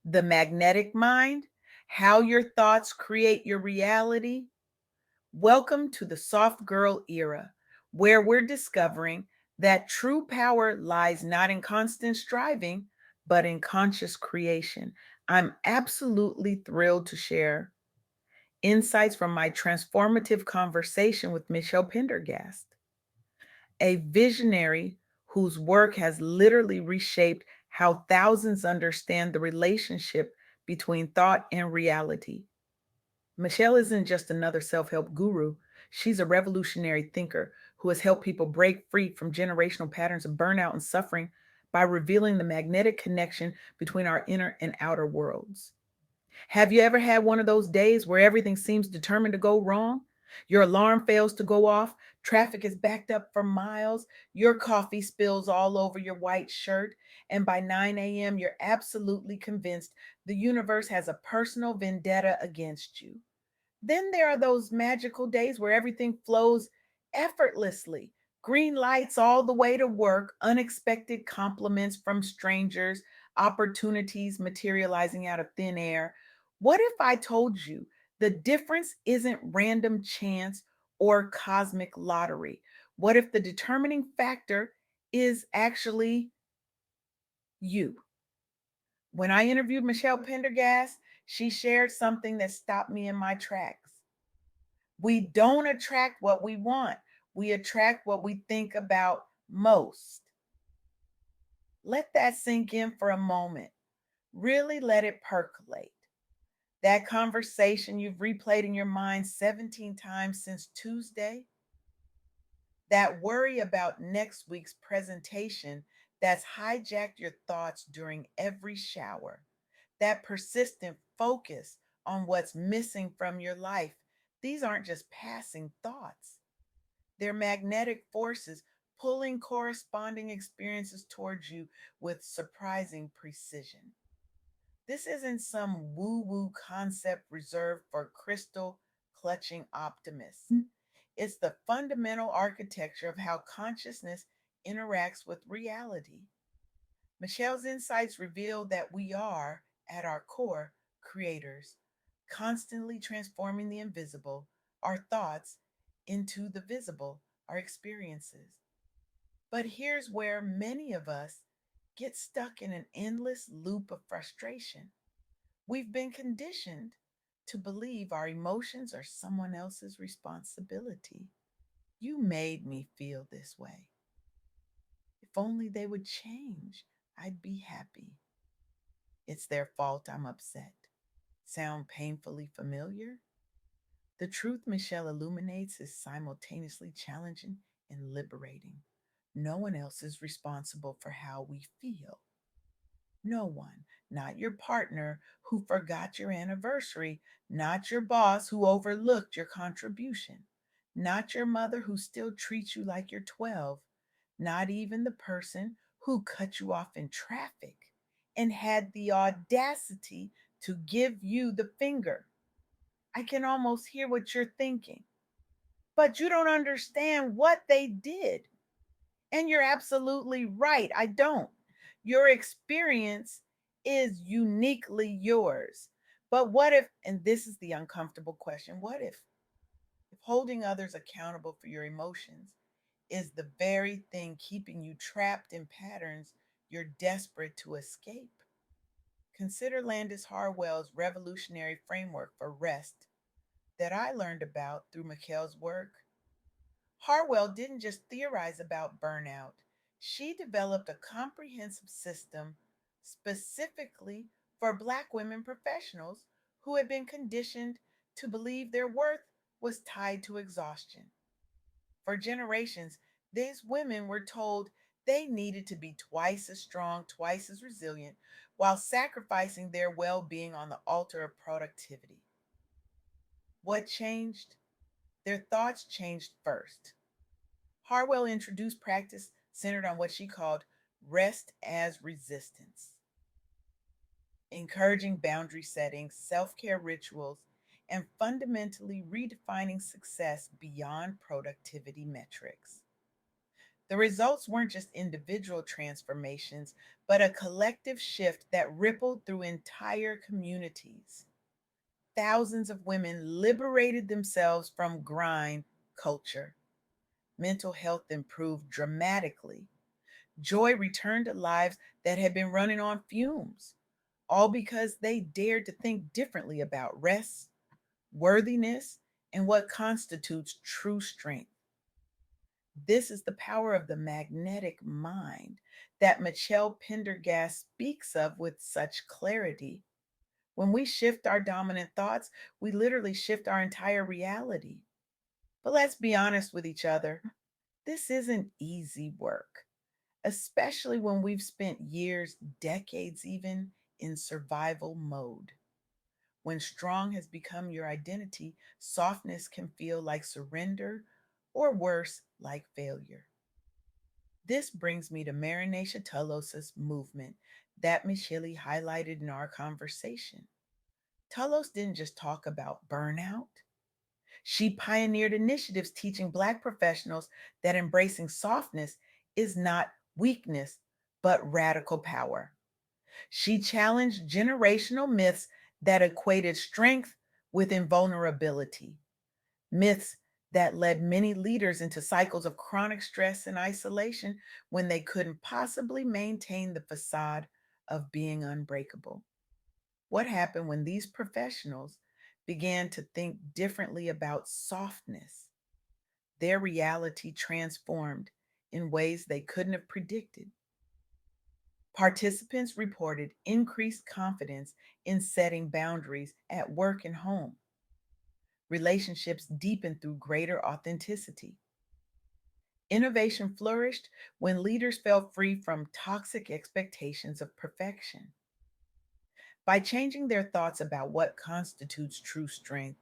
The magnetic mind, how your thoughts create your reality. Welcome to the soft girl era, where we're discovering that true power lies not in constant striving, but in conscious creation. I'm absolutely thrilled to share insights from my transformative conversation with Michele Pendergast, a visionary whose work has literally reshaped how thousands understand the relationship between thought and reality. Michelle isn't just another self help guru, she's a revolutionary thinker who has helped people break free from generational patterns of burnout and suffering by revealing the magnetic connection between our inner and outer worlds. Have you ever had one of those days where everything seems determined to go wrong? Your alarm fails to go off, traffic is backed up for miles, your coffee spills all over your white shirt, and by 9 a.m., you're absolutely convinced the universe has a personal vendetta against you. Then there are those magical days where everything flows effortlessly. Green lights all the way to work, unexpected compliments from strangers, opportunities materializing out of thin air. What if I told you the difference isn't random chance or cosmic lottery? What if the determining factor is actually you? When I interviewed Michelle Pendergast, she shared something that stopped me in my tracks. We don't attract what we want. We attract what we think about most. Let that sink in for a moment. Really let it percolate. That conversation you've replayed in your mind 17 times since Tuesday, that worry about next week's presentation that's hijacked your thoughts during every shower, that persistent focus on what's missing from your life. These aren't just passing thoughts. They're magnetic forces pulling corresponding experiences towards you with surprising precision. This isn't some woo woo concept reserved for crystal clutching optimists. It's the fundamental architecture of how consciousness interacts with reality. Michelle's insights reveal that we are, at our core, creators, constantly transforming the invisible, our thoughts, into the visible, our experiences. But here's where many of us get stuck in an endless loop of frustration. We've been conditioned to believe our emotions are someone else's responsibility. You made me feel this way. If only they would change, I'd be happy. It's their fault I'm upset. Sound painfully familiar? The truth Michelle illuminates is simultaneously challenging and liberating. No one else is responsible for how we feel. No one, not your partner who forgot your anniversary, not your boss who overlooked your contribution, not your mother who still treats you like you're 12, not even the person who cut you off in traffic and had the audacity to give you the finger. I can almost hear what you're thinking, but you don't understand what they did. And you're absolutely right. I don't. Your experience is uniquely yours. But what if, and this is the uncomfortable question, what if holding others accountable for your emotions is the very thing keeping you trapped in patterns you're desperate to escape? Consider Landis Harwell's revolutionary framework for rest that I learned about through Mikhail's work. Harwell didn't just theorize about burnout, she developed a comprehensive system specifically for Black women professionals who had been conditioned to believe their worth was tied to exhaustion. For generations, these women were told they needed to be twice as strong, twice as resilient, while sacrificing their well being on the altar of productivity. What changed? Their thoughts changed first. Harwell introduced practice centered on what she called rest as resistance, encouraging boundary setting, self care rituals, and fundamentally redefining success beyond productivity metrics. The results weren't just individual transformations, but a collective shift that rippled through entire communities. Thousands of women liberated themselves from grind culture. Mental health improved dramatically. Joy returned to lives that had been running on fumes, all because they dared to think differently about rest, worthiness, and what constitutes true strength. This is the power of the magnetic mind that Michele Pendergast speaks of with such clarity. When we shift our dominant thoughts, we literally shift our entire reality. But let's be honest with each other. This isn't easy work, especially when we've spent years, decades even, in survival mode. When strong has become your identity, softness can feel like surrender or worse, like failure. This brings me to Marination Tulos's movement that Michele highlighted in our conversation. Tulos didn't just talk about burnout. She pioneered initiatives teaching Black professionals that embracing softness is not weakness, but radical power. She challenged generational myths that equated strength with invulnerability, myths that led many leaders into cycles of chronic stress and isolation when they couldn't possibly maintain the facade of being unbreakable. What happened when these professionals began to think differently about softness? Their reality transformed in ways they couldn't have predicted. Participants reported increased confidence in setting boundaries at work and home. Relationships deepened through greater authenticity. Innovation flourished when leaders felt free from toxic expectations of perfection. By changing their thoughts about what constitutes true strength,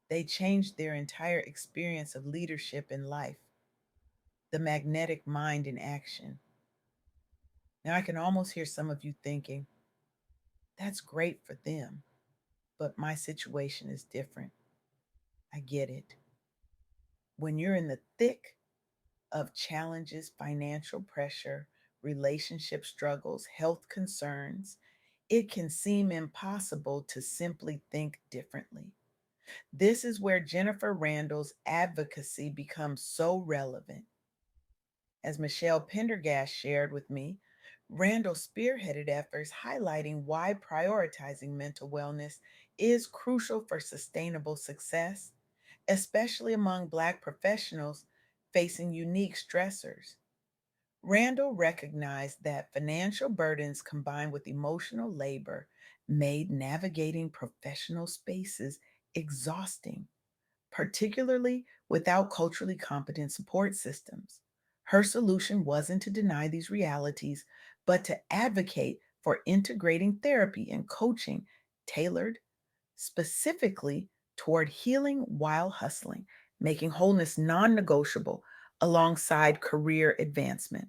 they changed their entire experience of leadership in life, the magnetic mind in action. Now, I can almost hear some of you thinking, that's great for them, but my situation is different. I get it. When you're in the thick of challenges, financial pressure, relationship struggles, health concerns, it can seem impossible to simply think differently. This is where Jennifer Randall's advocacy becomes so relevant. As Michele Pendergast shared with me, Randall spearheaded efforts highlighting why prioritizing mental wellness is crucial for sustainable success, especially among Black professionals facing unique stressors. Randall recognized that financial burdens combined with emotional labor made navigating professional spaces exhausting, particularly without culturally competent support systems. Her solution wasn't to deny these realities, but to advocate for integrating therapy and coaching tailored specifically toward healing while hustling, making wholeness non negotiable alongside career advancement.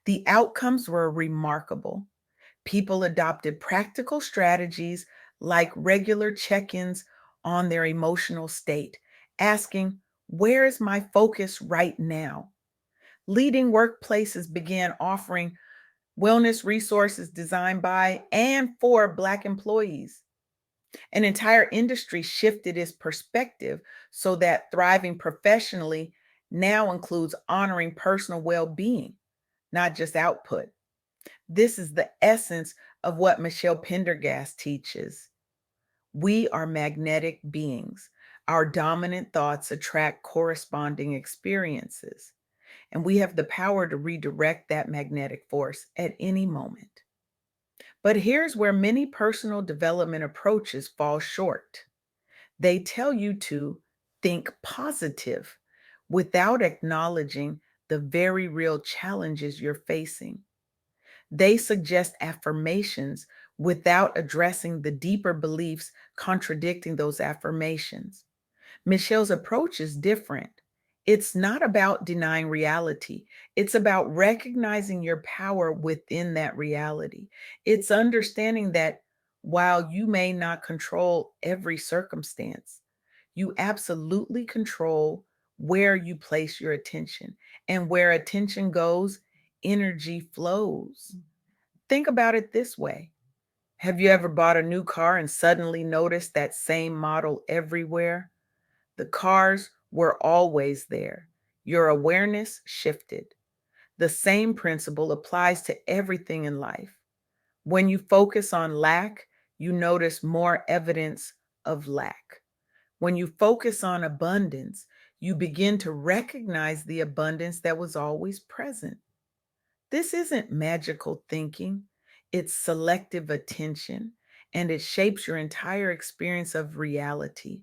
The outcomes were remarkable. People adopted practical strategies like regular check ins on their emotional state, asking, where is my focus right now? Leading workplaces began offering wellness resources designed by and for Black employees. An entire industry shifted its perspective so that thriving professionally now includes honoring personal well being, not just output. This is the essence of what Michele Pendergast teaches. We are magnetic beings. Our dominant thoughts attract corresponding experiences, and we have the power to redirect that magnetic force at any moment. But here's where many personal development approaches fall short. They tell you to think positive without acknowledging the very real challenges you're facing. They suggest affirmations without addressing the deeper beliefs contradicting those affirmations. Michelle's approach is different. It's not about denying reality, it's about recognizing your power within that reality. It's understanding that while you may not control every circumstance, you absolutely control where you place your attention. And where attention goes, energy flows. Think about it this way. Have you ever bought a new car and suddenly noticed that same model everywhere? The cars were always there. Your awareness shifted. The same principle applies to everything in life. When you focus on lack, you notice more evidence of lack. When you focus on abundance, you begin to recognize the abundance that was always present. This isn't magical thinking, it's selective attention, and it shapes your entire experience of reality.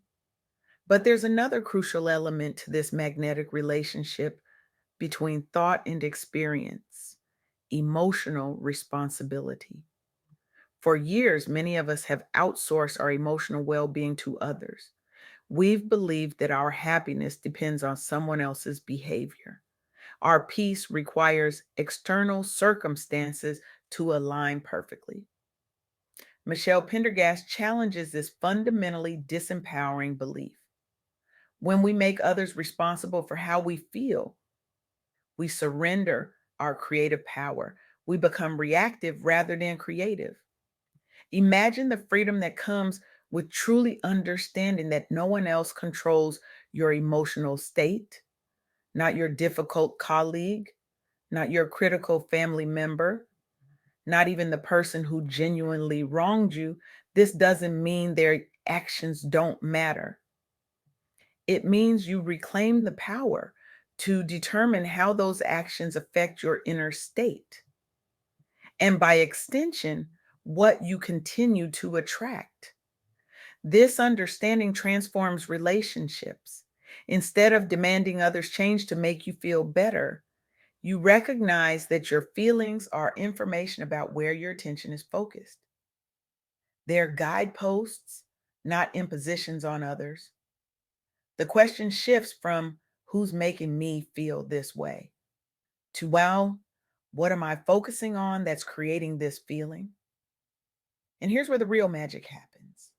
But there's another crucial element to this magnetic relationship between thought and experience: emotional responsibility. For years, many of us have outsourced our emotional well being to others. We've believed that our happiness depends on someone else's behavior. Our peace requires external circumstances to align perfectly. Michele Pendergast challenges this fundamentally disempowering belief. When we make others responsible for how we feel, we surrender our creative power. We become reactive rather than creative. Imagine the freedom that comes with truly understanding that no one else controls your emotional state, not your difficult colleague, not your critical family member, not even the person who genuinely wronged you. This doesn't mean their actions don't matter. It means you reclaim the power to determine how those actions affect your inner state, and by extension, what you continue to attract. This understanding transforms relationships. Instead of demanding others change to make you feel better, you recognize that your feelings are information about where your attention is focused. They're guideposts, not impositions on others. The question shifts from who's making me feel this way to, well, what am I focusing on that's creating this feeling? And here's where the real magic happens.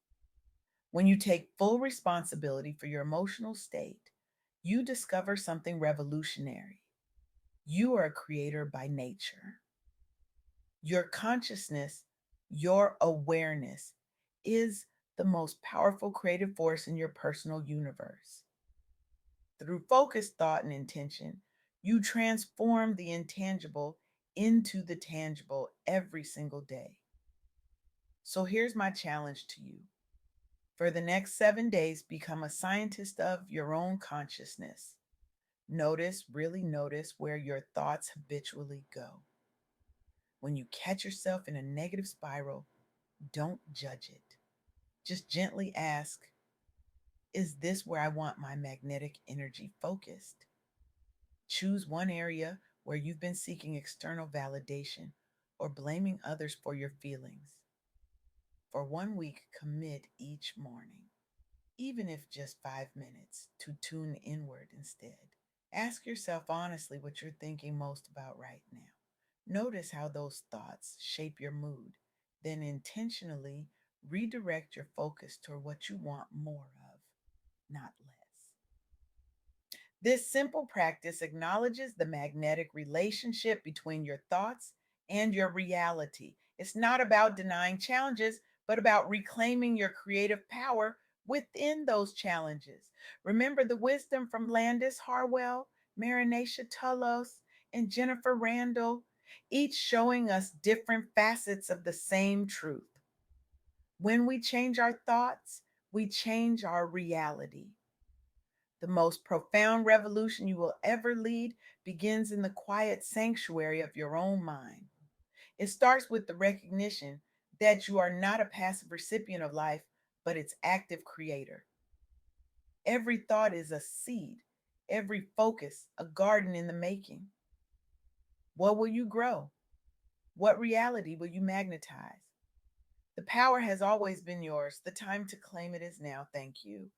When you take full responsibility for your emotional state, you discover something revolutionary. You are a creator by nature. Your consciousness, your awareness is the most powerful creative force in your personal universe. Through focused thought and intention, you transform the intangible into the tangible every single day. So here's my challenge to you. For the next 7 days, become a scientist of your own consciousness. Notice, really notice where your thoughts habitually go. When you catch yourself in a negative spiral, don't judge it. Just gently ask, is this where I want my magnetic energy focused? Choose one area where you've been seeking external validation or blaming others for your feelings. For 1 week, commit each morning, even if just 5 minutes, to tune inward instead. Ask yourself honestly what you're thinking most about right now. Notice how those thoughts shape your mood. Then intentionally redirect your focus toward what you want more of, not less. This simple practice acknowledges the magnetic relationship between your thoughts and your reality. It's not about denying challenges, but about reclaiming your creative power within those challenges. Remember the wisdom from Landis Harwell, Marinacia Tullos, and Jennifer Randall, each showing us different facets of the same truth. When we change our thoughts, we change our reality. The most profound revolution you will ever lead begins in the quiet sanctuary of your own mind. It starts with the recognition that you are not a passive recipient of life, but its active creator. Every thought is a seed, every focus, a garden in the making. What will you grow? What reality will you magnetize? The power has always been yours. The time to claim it is now. Thank you.